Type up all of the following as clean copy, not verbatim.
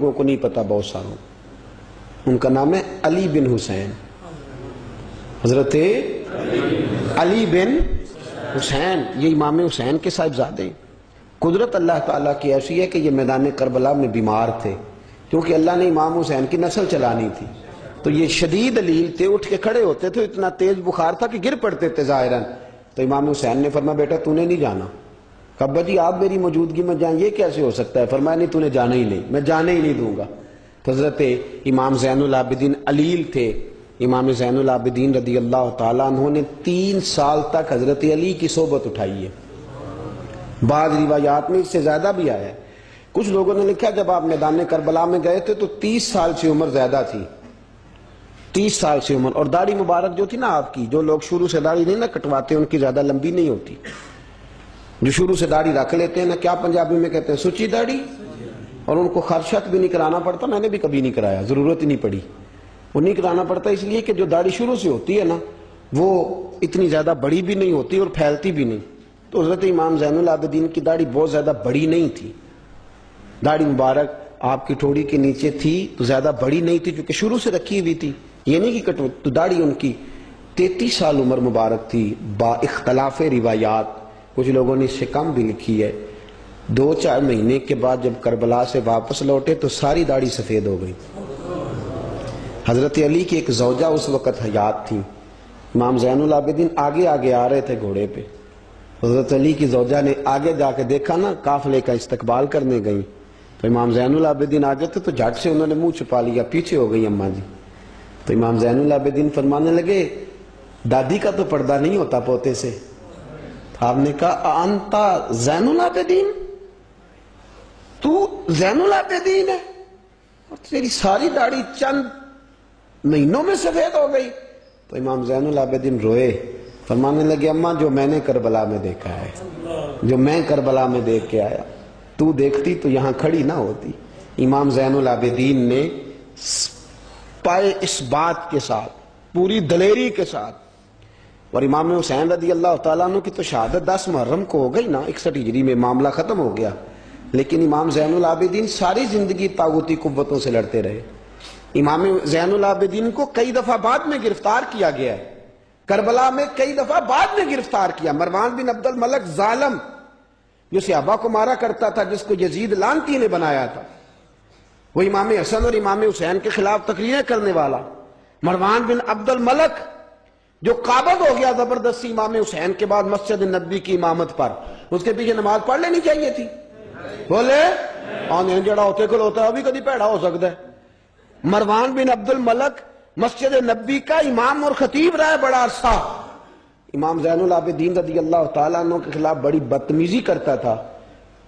لوگوں کو نہیں پتا، بہت ساروں، ان کا نام ہے علی بن حسین، حضرت علی بن حسین، یہ امام حسین کے صاحبزادے۔ قدرت اللہ تعالیٰ کی ایسی ہے کہ یہ میدان کربلا میں بیمار تھے، کیونکہ اللہ نے امام حسین کی نسل چلانی تھی، تو یہ شدید علیل تھے، اٹھ کے کھڑے ہوتے تھے، اتنا تیز بخار تھا کہ گر پڑتے تھے ظاہراً۔ تو امام حسین نے فرمایا بیٹا تو نے نہیں جانا۔ ابا جی آپ میری موجودگی میں جائیں، یہ کیسے ہو سکتا ہے؟ فرمایا نہیں تو نے جانا ہی نہیں، میں جانے ہی نہیں دوں گا۔ تو حضرت امام زین العابدین علیل تھے، امام زین العابدین رضی اللہ تعالیٰ عنہ نے 3 سال تک حضرت علی کی صحبت اٹھائی ہے، بعض روایات میں اس سے زیادہ بھی آیا ہے۔ کچھ لوگوں نے لکھا جب آپ میدان کربلا میں گئے تھے تو 30 سال سے عمر زیادہ تھی، 30 سال سے عمر، اور داڑھی مبارک جو تھی نا آپ کی، جو لوگ شروع سے داڑھی نہیں نہ کٹواتے ان کی زیادہ لمبی نہیں ہوتی، جو شروع سے داڑھی رکھ لیتے ہیں نا، کیا پنجابی میں کہتے ہیں، سچی داڑھی، اور ان کو خرشت بھی نہیں کرانا پڑتا، میں نے بھی کبھی نہیں کرایا، ضرورت ہی نہیں پڑی، وہ نہیں کرانا پڑتا اس لیے کہ جو داڑھی شروع سے ہوتی ہے نا وہ اتنی زیادہ بڑی بھی نہیں ہوتی اور پھیلتی بھی نہیں، تو حضرت امام زین العابدین کی داڑھی بہت زیادہ بڑی نہیں تھی، داڑھی مبارک آپ کی ٹھوڑی کے نیچے تھی تو زیادہ بڑی نہیں تھی کیونکہ شروع سے رکھی ہوئی تھی، یہ نہیں کہ کٹو، تو داڑھی ان کی 33 سال عمر مبارک تھی، با اختلاف روایات، کچھ لوگوں نے اس سے کم بھی لکھی ہے۔ 2-4 مہینے کے بعد جب کربلا سے واپس لوٹے تو ساری داڑھی سفید ہو گئی۔ حضرت علی کی ایک زوجہ اس وقت حیات تھی، امام زین العابدین آگے آگے آ رہے تھے گھوڑے پہ، حضرت علی کی زوجہ نے آگے جا کے دیکھا نا، قافلے کا استقبال کرنے گئی، تو امام زین العابدین آگے تھے تو جھٹ سے انہوں نے منہ چھپا لیا، پیچھے ہو گئی اماں جی۔ تو امام زین العابدین فرمانے لگے دادی کا تو پردہ نہیں ہوتا پوتے سے۔ آپ نے کہا انتا زین العابدین، تو زین العابدین ہے اور تیری ساری داڑھی چند مہینوں میں سفید ہو گئی؟ تو امام زین العابدین روئے، فرمانے لگے اماں جو میں نے کربلا میں دیکھا ہے، جو میں کربلا میں دیکھ کے آیا، تو دیکھتی تو یہاں کھڑی نہ ہوتی۔ امام زین العابدین نے پائے اس بات کے ساتھ، پوری دلیری کے ساتھ، اور امام حسین رضی اللہ تعالیٰ عنہ کی تو شہادت 10 محرم کو ہو گئی نا، 61 ہجری میں معاملہ ختم ہو گیا، لیکن امام زین العابدین ساری زندگی طاغوتی قوتوں سے لڑتے رہے۔ امام زین العابدین کو کئی دفعہ بعد میں گرفتار کیا گیا ہے، کربلا میں کئی دفعہ بعد میں گرفتار کیا۔ مروان بن عبد الملک ظالم جو صحابہ کو مارا کرتا تھا، جس کو یزید لعنتی نے بنایا تھا، وہ امام حسن اور امام حسین کے خلاف تقریریں کرنے والا مروان بن عبد الملک جو قابض ہو گیا زبردستی امام حسین کے بعد مسجد نبی کی امامت پر، اس کے پیچھے نماز پڑھ لینی چاہیے تھی، بولے آنے جڑا ہوتے کل ہوتا ہے ابھی کدی پیڑا ہو سکتا ہے۔ مروان بن عبد الملک مسجد نبی کا امام اور خطیب رہا ہے بڑا عرصہ، امام زین العابدین رضی اللہ تعالیٰ عنہ کے خلاف بڑی بدتمیزی کرتا تھا۔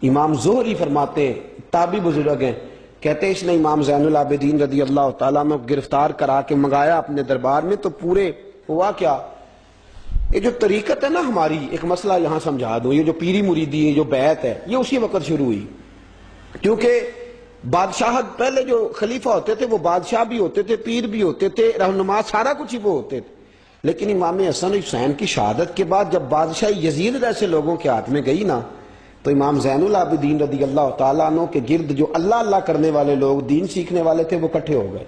امام زہری فرماتے ہیں، تابعی بزرگ ہیں، کہتے ہیں اس نے امام زین العابدین رضی اللہ تعالیٰ عنہ کو گرفتار کرا کے منگایا اپنے دربار میں، تو پورے ہوا کیا، یہ جو طریقت ہے نا ہماری، ایک مسئلہ یہاں سمجھا دوں، یہ جو پیری مریدی ہے، جو بیعت ہے، یہ اسی وقت شروع ہوئی، کیونکہ بادشاہت پہلے جو خلیفہ ہوتے تھے وہ بادشاہ بھی ہوتے تھے، پیر بھی ہوتے تھے، رہنما، سارا کچھ ہی وہ ہوتے تھے، لیکن امام حسن حسین کی شہادت کے بعد جب بادشاہی یزید جیسے لوگوں کے ہاتھ میں گئی نا، تو امام زین العابدین رضی اللہ تعالیٰ عنہ کے گرد جو اللہ اللہ کرنے والے لوگ، دین سیکھنے والے تھے، وہ اکٹھے ہو گئے۔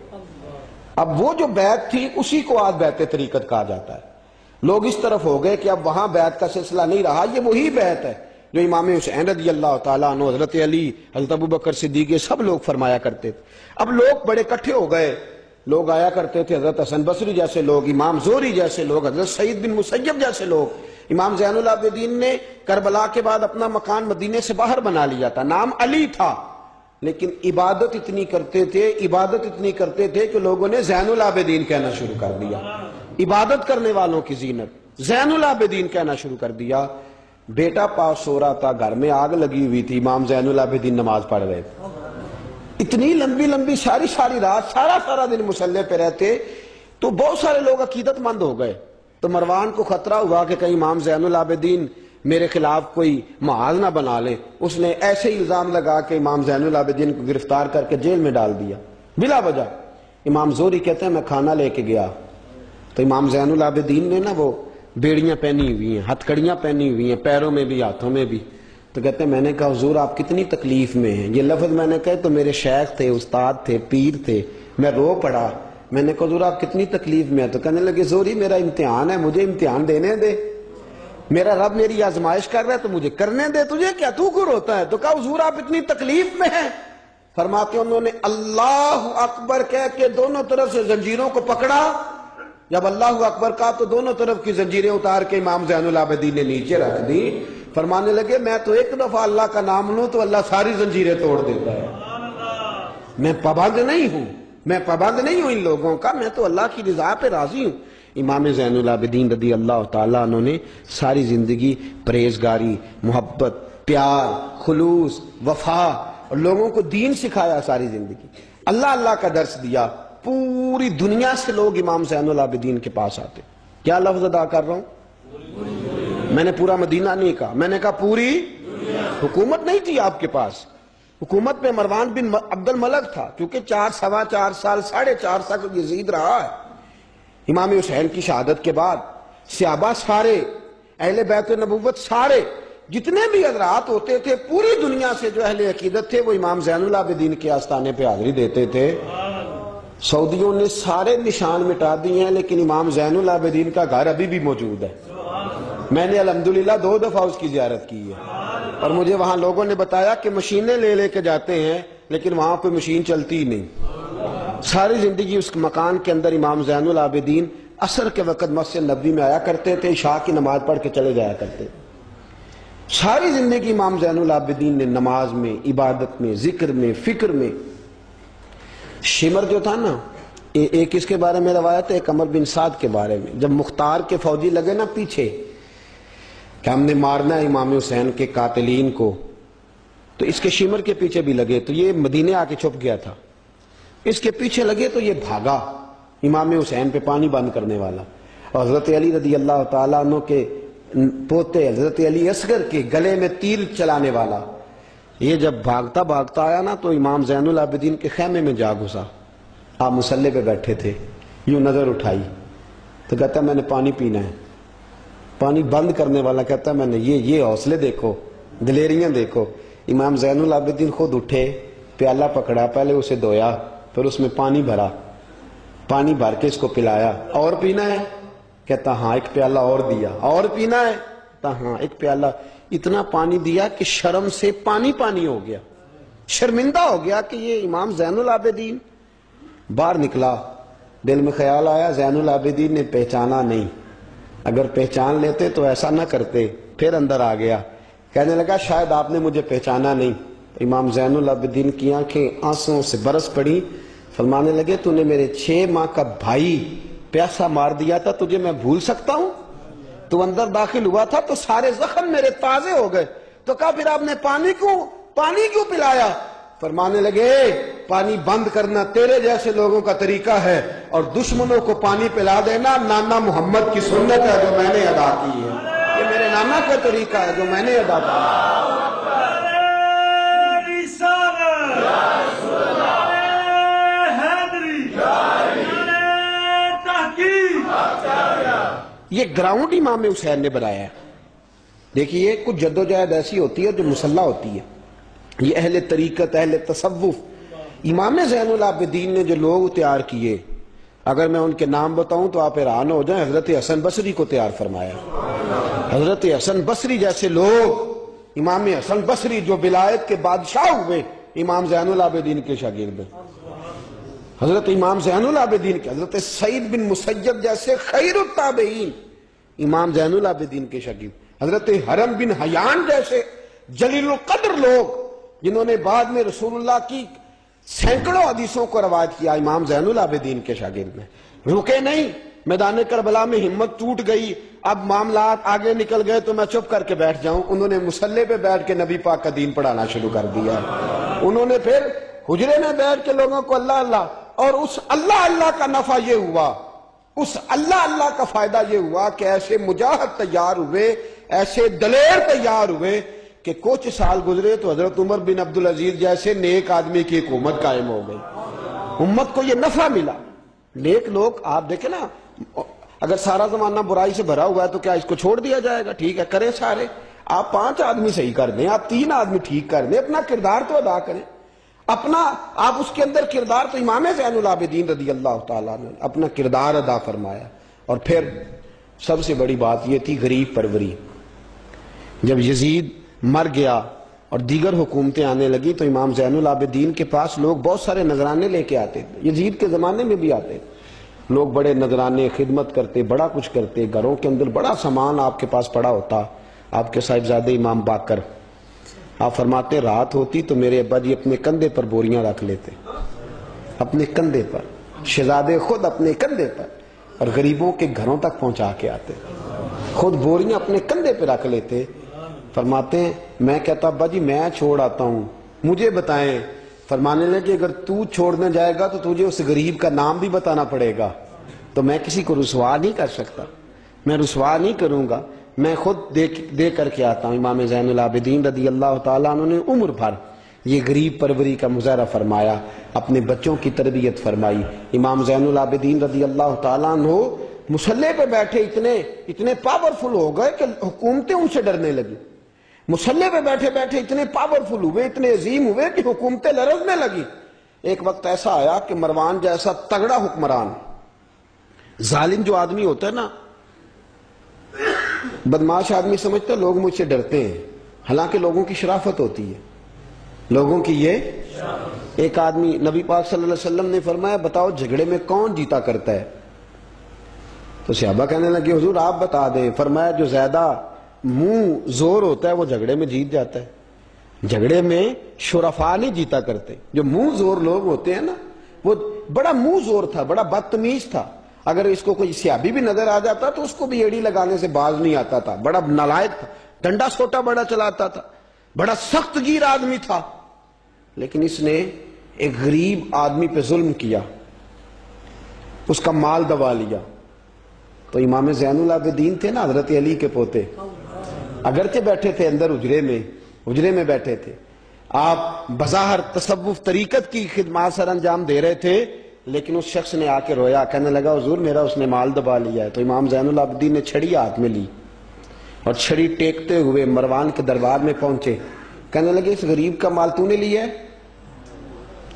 اب وہ جو بیعت تھی اسی کو آج بیعت طریقت کہا جاتا ہے۔ لوگ اس طرف ہو گئے کہ اب وہاں بیعت کا سلسلہ نہیں رہا، یہ وہی بیعت ہے جو امام حسین رضی اللہ تعالیٰ عنہ، حضرت علی، حضرت ابوبکر صدیق، سب لوگ فرمایا کرتے تھے۔ اب لوگ بڑے اکٹھے ہو گئے، لوگ آیا کرتے تھے، حضرت حسن بصری جیسے لوگ، امام زہری جیسے لوگ، حضرت سعید بن مسیب جیسے لوگ۔ امام زین العابدین نے کربلا کے بعد اپنا مکان مدینے سے باہر بنا لیا تھا، نام علی تھا، لیکن عبادت اتنی کرتے تھے کہ لوگوں نے زین العابدین کہنا شروع کر دیا، عبادت کرنے والوں کی زینت زین العابدین کہنا شروع کر دیا۔ بیٹا پاس سو رہا تھا، گھر میں آگ لگی ہوئی تھی، امام زین العابدین نماز پڑھ رہے تھے، اتنی لمبی لمبی ساری رات سارا دن مصلی پہ رہتے، تو بہت سارے لوگ عقیدت مند ہو گئے، تو مروان کو خطرہ ہوا کہ کہیں امام زین العابدین میرے خلاف کوئی محاذ نہ بنا لے، اس نے ایسے ہی الزام لگا کہ امام زین العابدین کو گرفتار کر کے جیل میں ڈال دیا بلا وجہ۔ امام زہری کہتے ہیں میں کھانا لے کے گیا تو امام زین العابدین نے نا وہ بیڑیاں پہنی ہوئی ہیں، ہتھ کڑیاں پہنی ہوئی ہیں، پیروں میں بھی ہاتھوں میں بھی، تو کہتے ہیں میں نے کہا حضور آپ کتنی تکلیف میں ہیں. یہ لفظ میں نے کہا تو میرے شیخ تھے، استاد تھے، پیر تھے. میں رو پڑا. میں نے کہا حضور آپ کتنی تکلیف میں ہیں؟ تو کہنے لگے زوری میرا امتحان ہے، مجھے امتحان دینے دے. میرا رب میری آزمائش کر رہا ہے تو مجھے کرنے دے، تجھے کیا، تو کیوں روتا ہے؟ تو کہا حضور آپ اتنی تکلیف میں ہیں. فرماتے انہوں نے اللہ اکبر کہہ کے دونوں طرف سے زنجیروں کو پکڑا. جب اللہ اکبر کہا تو دونوں طرف کی زنجیریں اتار کے امام زین العابدین نے نیچے رکھ دی. فرمانے لگے میں تو ایک دفعہ اللہ کا نام لوں تو اللہ ساری زنجیریں توڑ دیتا ہے. میں پابند نہیں ہوں، میں پابند نہیں ہوں ان لوگوں کا، میں تو اللہ کی رضا پہ راضی ہوں. امام زین العابدین رضی اللہ تعالیٰ عنہ نے ساری زندگی پرہیزگاری، محبت، پیار، خلوص، وفا اور لوگوں کو دین سکھایا. ساری زندگی اللہ اللہ کا درس دیا. پوری دنیا سے لوگ امام زین العابدین کے پاس آتے. کیا لفظ ادا کر رہا ہوں؟ میں نے پورا مدینہ نہیں کہا، میں نے کہا پوری حکومت نہیں تھی آپ کے پاس. حکومت میں مروان بن عبد الملک تھا، کیونکہ 4 سال 4.5 سال یزید رہا ہے. امام حسین کی شہادت کے بعد صحابہ سارے، اہل بیت نبوت سارے، جتنے بھی حضرات ہوتے تھے پوری دنیا سے جو اہل عقیدت تھے وہ امام زین العابدین کے آستانے پہ حاضری دیتے تھے. سعودیوں نے سارے نشان مٹا دیے ہیں لیکن امام زین العابدین کا گھر ابھی بھی موجود ہے. میں نے الحمدللہ 2 دفعہ اس کی زیارت کی ہے اور مجھے وہاں لوگوں نے بتایا کہ مشینیں لے کے جاتے ہیں لیکن وہاں کوئی مشین چلتی ہی نہیں. ساری زندگی اس مکان کے اندر امام زین العابدین عصر کے وقت مسجد نبوی میں آیا کرتے تھے، عشاء کی نماز پڑھ کے چلے جایا کرتے. ساری زندگی امام زین العابدین نے نماز میں، عبادت میں، ذکر میں، فکر میں. شمر جو تھا نا، ایک اس کے بارے میں روایت ہے، ایک عمر بن سعد کے بارے میں. جب مختار کے فوجی لگے نا پیچھے کہ ہم نے مارنا ہے امام حسین کے قاتلین کو، تو اس کے شمر کے پیچھے بھی لگے تو یہ مدینے آ کے چھپ گیا تھا. اس کے پیچھے لگے تو یہ بھاگا، امام حسین پہ پانی بند کرنے والا. اور حضرت علی رضی اللہ تعالیٰ عنہ کے پوتے حضرت علی اصغر کے گلے میں تیر چلانے والا، یہ جب بھاگتا بھاگتا آیا نا تو امام زین العابدین کے خیمے میں جا گھسا. آپ مصلے پہ بیٹھے تھے، یوں نظر اٹھائی تو کہتا میں نے پانی پینا ہے. پانی بند کرنے والا کہتا میں نے یہ حوصلے دیکھو، دلیریاں دیکھو. امام زین العابدین خود اٹھے، پیالہ پکڑا، پہلے اسے دھویا، پھر اس میں پانی بھرا، پانی بھر کے اس کو پلایا. اور پینا ہے؟ کہتا ہاں. ایک پیالہ اور دیا. اور پینا ہے؟ کہتا ہاں. ایک پیالہ. اتنا پانی دیا کہ شرم سے پانی پانی ہو گیا، شرمندہ ہو گیا کہ یہ امام زین العابدین. باہر نکلا، دل میں خیال آیا زین العابدین نے پہچانا نہیں، اگر پہچان لیتے تو ایسا نہ کرتے. پھر اندر آ گیا، کہنے لگا شاید آپ نے مجھے پہچانا نہیں. امام زین العابدین کی آنکھیں آنسوں سے برس پڑی. فرمانے لگے تو نے میرے 6 ماہ کا بھائی پیاسا مار دیا تھا، تجھے میں بھول سکتا ہوں؟ تو اندر داخل ہوا تھا تو سارے زخم میرے تازے ہو گئے. تو کہا پھر آپ نے پانی کیوں پلایا؟ فرمانے لگے پانی بند کرنا تیرے جیسے لوگوں کا طریقہ ہے اور دشمنوں کو پانی پلا دینا نانا محمد کی سنت ہے جو میں نے ادا کی ہے. یہ میرے نانا کا طریقہ ہے جو میں نے ادا کیا. یہ گراؤنڈ امام حسین نے بنایا ہے. دیکھیے کچھ جدوجہد ایسی ہوتی ہے جو مسلح ہوتی ہے. یہ اہل طریقت، اہل تصوف، امام زین العابدین نے جو لوگ تیار کیے، اگر میں ان کے نام بتاؤں تو آپ حیران ہو جائیں. حضرت حسن بصری کو تیار فرمایا. حضرت حسن بصری جیسے لوگ، امام حسن بصری جو ولایت کے بادشاہ ہوئے، امام زین العابدین کے شاگرد ہیں. حضرت امام زین العابدین کے، حضرت سعید بن مسیب جیسے خیر التابعین امام زین العابدین کے شاگرد. حضرت حرم بن حیان جیسے جلیل القدر لوگ جنہوں نے بعد میں رسول اللہ کی سینکڑوں حدیثوں کو روایت کیا، امام زین العابدین کے شاگرد میں. رکے نہیں، میدان کربلا میں ہمت ٹوٹ گئی، اب معاملات آگے نکل گئے تو میں چپ کر کے بیٹھ جاؤں. انہوں نے مصلے پہ بیٹھ کے نبی پاک کا دین پڑھانا شروع کر دیا. انہوں نے پھر حجرے میں بیٹھ کے لوگوں کو اللہ اللہ، اور اس اللہ اللہ کا نفع یہ ہوا، اس اللہ اللہ کا فائدہ یہ ہوا کہ ایسے مجاہد تیار ہوئے، ایسے دلیر تیار ہوئے کہ کچھ سال گزرے تو حضرت عمر بن عبدالعزیز جیسے نیک آدمی کی حکومت قائم ہو گئی. امت کو یہ نفع ملا. نیک لوگ آپ دیکھیں نا، اگر سارا زمانہ برائی سے بھرا ہوا ہے تو کیا اس کو چھوڑ دیا جائے گا؟ ٹھیک ہے کریں سارے. آپ 5 آدمی صحیح کر دیں، آپ 3 آدمی ٹھیک کر دیں، اپنا کردار تو ادا کریں، اپنا آپ اس کے اندر کردار، تو امام زین العابدین رضی اللہ تعالیٰ نے اپنا کردار ادا فرمایا. اور پھر سب سے بڑی بات یہ تھی غریب پروری. جب یزید مر گیا اور دیگر حکومتیں آنے لگی تو امام زین العابدین کے پاس لوگ بہت سارے نذرانے لے کے آتے تھے. یزید کے زمانے میں بھی آتے تھے لوگ، بڑے نذرانے، خدمت کرتے، بڑا کچھ کرتے، گھروں کے اندر بڑا سامان آپ کے پاس پڑا ہوتا. آپ کے صاحبزادے امام باقر، آپ فرماتے رات ہوتی تو میرے ابا جی اپنے کندھے پر بوریاں رکھ لیتے، اپنے کندھے پر، شہزادے خود اپنے کندھے پر، اور غریبوں کے گھروں تک پہنچا کے آتے، خود بوریاں اپنے کندھے پہ رکھ لیتے. فرماتے ہیں میں کہتا ابا جی میں چھوڑ آتا ہوں، مجھے بتائیں. فرمانے لگے اگر تو چھوڑنے جائے گا تو تجھے اس غریب کا نام بھی بتانا پڑے گا، تو میں کسی کو رسوا نہیں کر سکتا، میں رسوا نہیں کروں گا، میں خود دے کر کے آتا ہوں. امام زین العابدین رضی اللہ تعالیٰ عنہ نے عمر بھر یہ غریب پروری کا مظاہرہ فرمایا، اپنے بچوں کی تربیت فرمائی. امام زین العابدین رضی اللہ تعالیٰ عنہ مصلی پہ بیٹھے اتنے پاورفل ہو گئے کہ حکومتیں ان سے ڈرنے لگی. مصلی پہ بیٹھے بیٹھے اتنے پاورفل ہوئے، اتنے عظیم ہوئے کہ حکومتیں لرزنے لگی. ایک وقت ایسا آیا کہ مروان جیسا تگڑا حکمران، ظالم جو آدمی ہوتا ہے نا، بدماش آدمی سمجھتا ہے لوگ مجھ سے ڈرتے ہیں، حالانکہ لوگوں کی شرافت ہوتی ہے، لوگوں کی یہ ایک آدمی، نبی پاک صلی اللہ علیہ وسلم نے فرمایا بتاؤ جھگڑے میں کون جیتا کرتا ہے؟ تو صحابہ کہنے لگے حضور آپ بتا دیں. فرمایا جو زیادہ منہ زور ہوتا ہے وہ جھگڑے میں جیت جاتا ہے. جھگڑے میں شرفا نہیں جیتا کرتے، جو منہ زور لوگ ہوتے ہیں نا، وہ بڑا منہ زور تھا، بڑا بدتمیز تھا، اگر اس کو کوئی سیابی بھی نظر آ جاتا تو اس کو بھی ایڑی لگانے سے باز نہیں آتا تھا، بڑا نالائق تھا، ڈنڈا سوٹا بڑا چلاتا تھا، بڑا سخت گیر آدمی تھا. لیکن اس نے ایک غریب آدمی پہ ظلم کیا، اس کا مال دبا لیا. تو امام زین العابدین تھے نا، حضرت علی کے پوتے، اگرچہ بیٹھے تھے اندر حجرے میں بیٹھے تھے، آپ بظاہر تصوف طریقت کی خدمات سر انجام دے رہے تھے، لیکن اس شخص نے آ کے رویا، کہنے لگا حضور میرا اس نے مال دبا لیا ہے. تو امام زین العابدین نے چھڑی ہاتھ میں لی اور چھڑی ٹیکتے ہوئے مروان کے دربار میں پہنچے. کہنے لگے اس غریب کا مال تو نے لیا ہے؟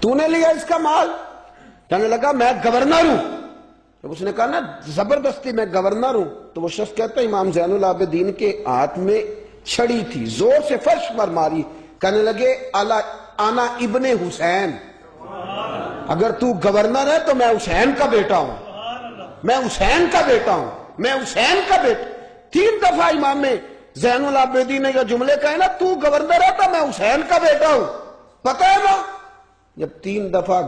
تو نے لیا اس کا مال؟ کہنے لگا میں گورنر ہوں. جب اس نے کہا نا زبردستی میں گورنر ہوں، تو وہ شخص کہتا ہے امام زین العابدین کے ہاتھ میں چھڑی تھی، زور سے فرش پر ماری. کہنے لگے انا ابن حسین، اگر تو گورنر ہے تو میں حسین کا بیٹا ہوں، میں حسین کا بیٹا ہوں، میں حسین کا بیٹا. 3 دفعہ امام زین العابدین نے یہ جملے کہے نا، تو گورنر ہے تو میں حسین کا بیٹا ہوں، پتہ ہے نا. جب 3 دفعہ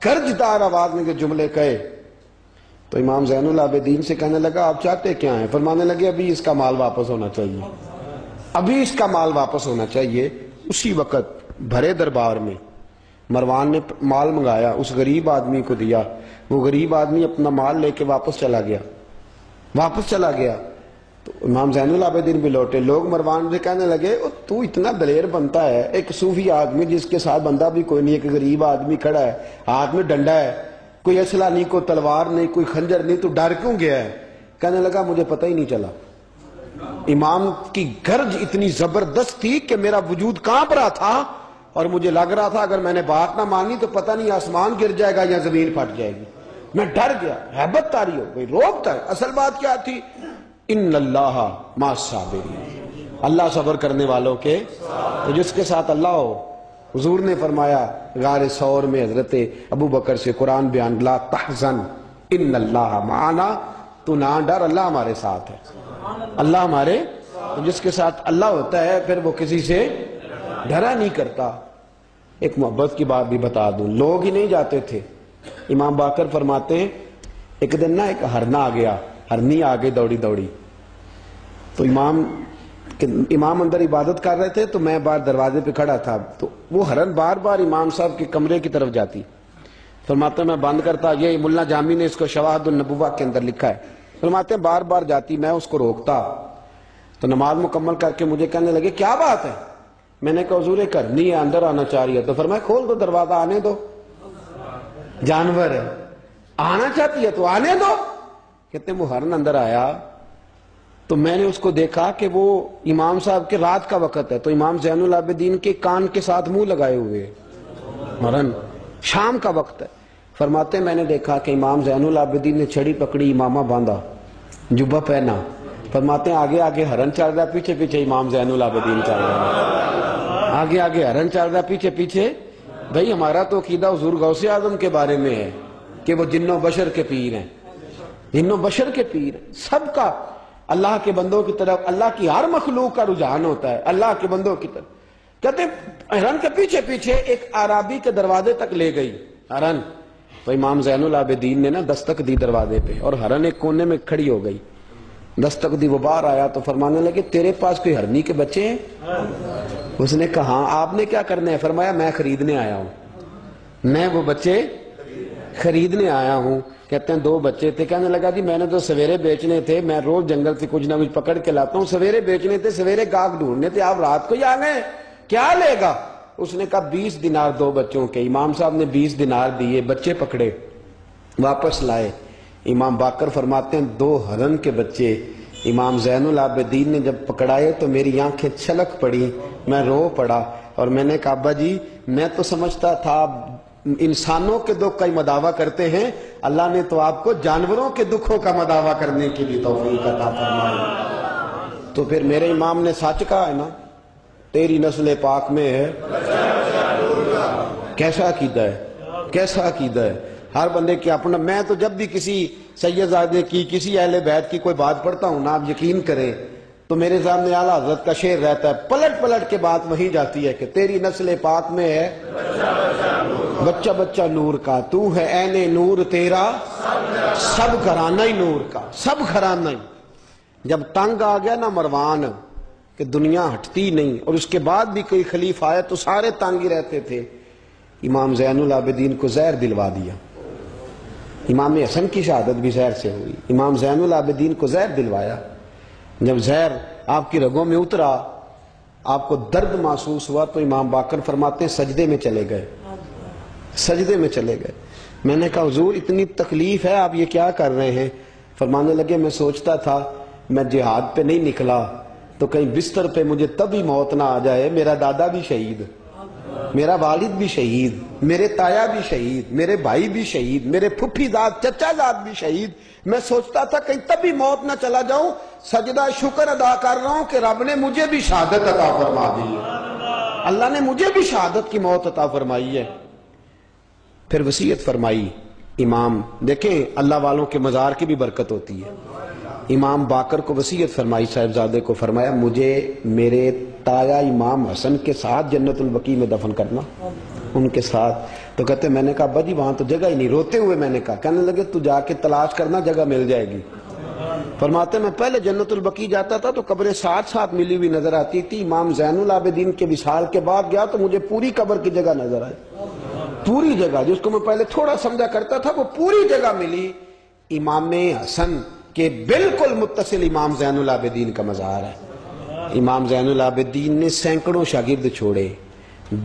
گرجدار آواز میں یہ جملے کہے تو امام زین العابدین سے کہنے لگا آپ چاہتے کیا ہیں؟ فرمانے لگے ابھی اس کا مال واپس ہونا چاہیے، ابھی اس کا مال واپس ہونا چاہیے. اسی وقت بھرے دربار میں مروان نے مال منگایا، اس غریب آدمی کو دیا، وہ غریب آدمی اپنا مال لے کے واپس چلا گیا. تو امام زین العابدین بھی لوٹے. لوگ مروان سے کہنے لگے تو اتنا دلیر بنتا ہے، ایک صوفی آدمی جس کے ساتھ بندہ بھی کوئی نہیں، ایک غریب آدمی کھڑا ہے، ہاتھ میں ڈنڈا ہے، کوئی اسلحہ نہیں، کوئی تلوار نہیں، کوئی خنجر نہیں، تو ڈر کیوں گیا ہے؟ کہنے لگا مجھے پتہ ہی نہیں چلا. امام کی گرج اتنی زبردست تھی کہ میرا وجود کانپ رہا تھا اور مجھے لگ رہا تھا اگر میں نے بات نہ مانی تو پتہ نہیں آسمان گر جائے گا یا زمین پھٹ جائے گی. میں ڈر گیا، ہیبت طاری ہو گئی، روب تھا. اصل بات کیا تھی؟ ان اللہ مع الصابرین، اللہ صبر کرنے والوں کے، تو جس کے ساتھ اللہ ہو. حضور نے فرمایا غار ثور میں حضرت ابو بکر سے قرآن بیان، لا تحزن ان اللہ معنا، تو نہ ڈر، اللہ ہمارے ساتھ ہے، اللہ ہمارے. تو جس کے ساتھ اللہ ہوتا ہے پھر وہ کسی سے ڈرا نہیں کرتا. ایک محبت کی بات بھی بتا دوں، لوگ ہی نہیں جاتے تھے. امام باقر فرماتے ہیں ایک دن نا ایک ہرنا آ گیا، ہرنی آ گئی دوڑی دوڑی. تو امام اندر عبادت کر رہے تھے تو میں باہر دروازے پہ کھڑا تھا، تو وہ ہرن بار بار امام صاحب کے کمرے کی طرف جاتی. فرماتے ہیں میں بند کرتا، یہ ملا جامی نے اس کو شواہد النبوہ کے اندر لکھا ہے. فرماتے ہیں بار بار جاتی، میں اس کو روکتا. تو نماز مکمل کر کے مجھے کہنے لگے کیا بات ہے؟ میں نے کہا حضور ایک ہرنی ہے اندر آنا چاہ رہی ہے. تو فرمایا کھول دو دروازہ، آنے دو، جانور ہے، آنا چاہتی ہے تو آنے دو. کہتے ہیں وہ ہرن اندر آیا تو میں نے اس کو دیکھا کہ وہ امام صاحب کے رات کا وقت ہے، تو امام زین العابدین کے کان کے ساتھ منہ لگائے ہوئے مرن، شام کا وقت ہے۔ فرماتے میں نے دیکھا کہ امام زین العابدین نے چھڑی پکڑی، امامہ باندھا، جبہ پہنا، فرماتے ہیں آگے آگے ہرن چل رہا ہے، پیچھے پیچھے امام زین العابدین چل رہا ہے، آگے آگے ہرن چل رہا ہے، پیچھے پیچھے۔ بھئی ہمارا تو عقیدہ حضور غوث اعظم کے بارے میں ہے کہ وہ جن و بشر کے پیر ہیں، جن و بشر کے پیر ہیں، سب کا اللہ کے بندوں کی طرف، اللہ کی ہر مخلوق کا رجحان ہوتا ہے اللہ کے بندوں کی طرف۔ کہتے ہیں ہرن کے پیچھے پیچھے ایک عرابی کے دروازے تک لے گئی ہرن، تو امام زین العابدین نے نا دستک دی دروازے پہ، اور ہرن ایک کونے میں کھڑی ہو گئی، دستک دی، وہ باہر آیا تو فرمانے لگے تیرے پاس کوئی ہرنی کے بچے ہیں؟ اس نے کہا ہاں، آپ نے کیا کرنا ہے؟ فرمایا میں خریدنے آیا ہوں، میں وہ بچے خریدنے آیا ہوں۔ کہتے ہیں 2 بچے تھے، کہنے لگا جی میں نے تو سویرے بیچنے تھے، میں روز جنگل سے کچھ نہ کچھ پکڑ کے لاتا ہوں، سویرے بیچنے تھے، سویرے گاہک ڈھونڈنے تھے، آپ رات کو ہی آ گئے، کیا لے گا؟ اس نے کہا 20 دینار 2 بچوں کے۔ امام صاحب نے 20 دینار دیے، بچے پکڑے، واپس لائے۔ امام باقر فرماتے ہیں 2 ہرن کے بچے امام زین العابدین نے جب پکڑائے تو میری آنکھیں چھلک پڑی، میں رو پڑا، اور میں نے کہا ابا جی میں تو سمجھتا تھا انسانوں کے دکھ کا ہی مداوع کرتے ہیں، اللہ نے تو آپ کو جانوروں کے دکھوں کا مداوع کرنے کے لیے توفیق عطا فرمائی۔ تو پھر میرے امام نے سچ کہا ہے نا، تیری نسل پاک میں ہے۔ کیسا عقیدہ ہے، کیسا عقیدہ ہے، ہر بندے کی اپنا۔ میں تو جب بھی کسی سیدزادے کی، کسی اہل بیت کی کوئی بات پڑھتا ہوں نا، آپ یقین کریں تو میرے سامنے اعلیٰ حضرت کا شعر رہتا ہے، پلٹ پلٹ کے بات وہیں جاتی ہے کہ تیری نسل پاک میں ہے بچہ بچہ نور کا، تو ہے عین نور تیرا سب گھرانہ ہی نور کا، سب گھرانہ ہی۔ جب تنگ آ گیا نا مروان کہ دنیا ہٹتی نہیں، اور اس کے بعد بھی کوئی خلیفہ آیا تو سارے تنگ ہی رہتے تھے، امام زین العابدین کو زہر دلوا دیا۔ امام حسن کی شہادت بھی زہر سے ہوئی، امام زین العابدین کو زہر دلوایا۔ جب زہر آپ کی رگوں میں اترا، آپ کو درد محسوس ہوا، تو امام باقر فرماتے ہیں سجدے میں چلے گئے، سجدے میں چلے گئے۔ میں نے کہا حضور اتنی تکلیف ہے، آپ یہ کیا کر رہے ہیں؟ فرمانے لگے میں سوچتا تھا میں جہاد پہ نہیں نکلا تو کہیں بستر پہ مجھے تبھی موت نہ آ جائے، میرا دادا بھی شہید، میرا والد بھی شہید، میرے تایا بھی شہید، میرے بھائی بھی شہید، میرے پھپھی زاد چچا زاد بھی شہید، میں سوچتا تھا کہیں تبھی موت نہ چلا جاؤں، سجدہ شکر ادا کر رہا ہوں کہ رب نے مجھے بھی شہادت عطا فرما دی ہے، اللہ نے مجھے بھی شہادت کی موت عطا فرمائی ہے۔ پھر وصیت فرمائی امام، دیکھیں اللہ والوں کے مزار کی بھی برکت ہوتی ہے۔ امام باقر کو وصیت فرمائی صاحبزادے کو، فرمایا مجھے میرے تایا امام حسن کے ساتھ جنت البقیع میں دفن کرنا، ان کے ساتھ۔ تو کہتے میں نے کہا ابا جی وہاں تو جگہ ہی نہیں، روتے ہوئے میں نے کہا، کہنے لگے تو جا کے تلاش کرنا، جگہ مل جائے گی۔ فرماتے میں پہلے جنت البقیع جاتا تھا تو قبریں ساتھ ساتھ ملی ہوئی نظر آتی تھی، امام زین العابدین کے وصال کے بعد گیا تو مجھے پوری قبر کی جگہ نظر آئی، پوری جگہ جس کو میں پہلے تھوڑا سمجھا کرتا تھا وہ پوری جگہ ملی۔ امام حسن کے بالکل متصل امام زین العابدین کا مزار ہے۔ امام زین العابدین نے سینکڑوں شاگرد چھوڑے،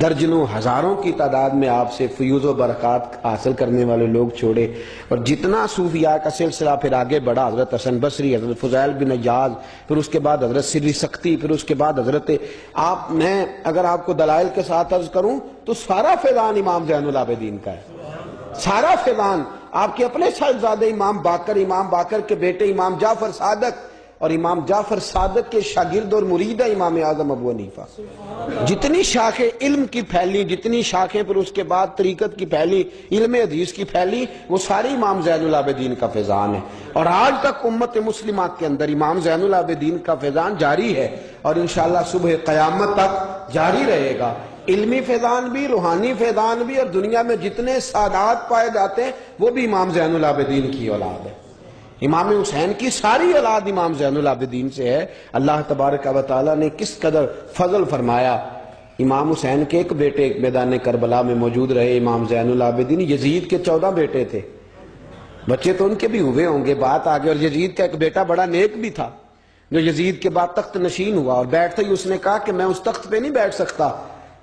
درجنوں ہزاروں کی تعداد میں آپ سے فیوز و برکات حاصل کرنے والے لوگ چھوڑے، اور جتنا صوفیاء کا سلسلہ پھر آگے بڑھا، حضرت حسن بصری، حضرت فضیل بن عیاض، پھر اس کے بعد حضرت سری سختی، پھر اس کے بعد حضرت میں اگر آپ کو دلائل کے ساتھ عرض کروں تو سارا فیضان امام زین العابدین کا ہے، سارا فیضان آپ کے اپنے صاحبزادے امام باقر کے بیٹے امام جعفر صادق، اور امام جعفر صادق کے شاگرد اور مرید ہے امام اعظم ابو حنیفہ۔ جتنی شاخیں علم کی پھیلی، جتنی شاخیں پھر اس کے بعد طریقت کی پھیلی، علم حدیث کی پھیلی، وہ ساری امام زین العابدین کا فیضان ہے، اور آج تک امت مسلمہ کے اندر امام زین العابدین کا فیضان جاری ہے، اور انشاءاللہ صبح قیامت تک جاری رہے گا۔ علمی فیضان بھی، روحانی فیضان بھی، اور دنیا میں جتنے سعادات پائے جاتے ہیں وہ بھی امام زین العابدین کی اولاد ہے۔ امام حسین کی ساری اولاد امام زین العابدین سے ہے۔ اللہ تبارک و تعالیٰ نے کس قدر فضل فرمایا۔ امام حسین کے ایک بیٹے میدان کربلا میں موجود رہے، امام زین العابدین۔ یزید کے 14 بیٹے تھے، بچے تو ان کے بھی ہوئے ہوں گے، بات آگے۔ اور یزید کا ایک بیٹا بڑا نیک بھی تھا جو یزید کے بعد تخت نشین ہوا، اور بیٹھتے ہی اس نے کہا کہ میں اس تخت پہ نہیں بیٹھ سکتا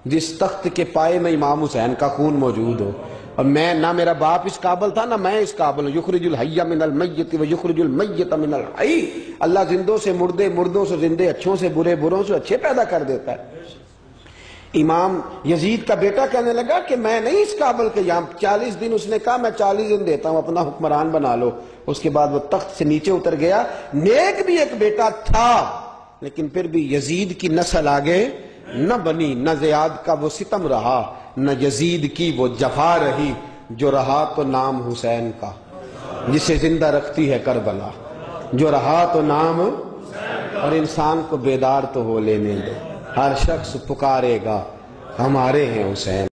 جس تخت کے پائے میں امام حسین کا خون موجود ہو۔ اور میں نہ میرا باپ اس قابل تھا نہ میں اس قابل ہوں. یخرج الحی من المیت و یخرج المیت من الحی. اللہ زندوں سے مردے، مردوں سے زندے، اچھوں سے برے، بروں سے اچھے پیدا کر دیتا ہے. امام یزید کا بیٹا کہنے لگا کہ میں نہیں اس قابل کہ یہاں 40 دن اس نے کہا میں 40 دن دیتا ہوں، اپنا حکمران بنا لو. اس کے بعد وہ تخت سے نیچے اتر گیا. نیک بھی ایک بیٹا تھا لیکن پھر بھی یزید کی نسل آگے نہ بنی، نہ زیاد کا وہ ستم رہا، نہ یزید کی وہ جفا رہی. جو رہا تو نام حسین کا، جسے زندہ رکھتی ہے کربلا. جو رہا تو نام، اور انسان کو بیدار تو ہو لینے دو. ہر شخص پکارے گا ہمارے ہیں حسین.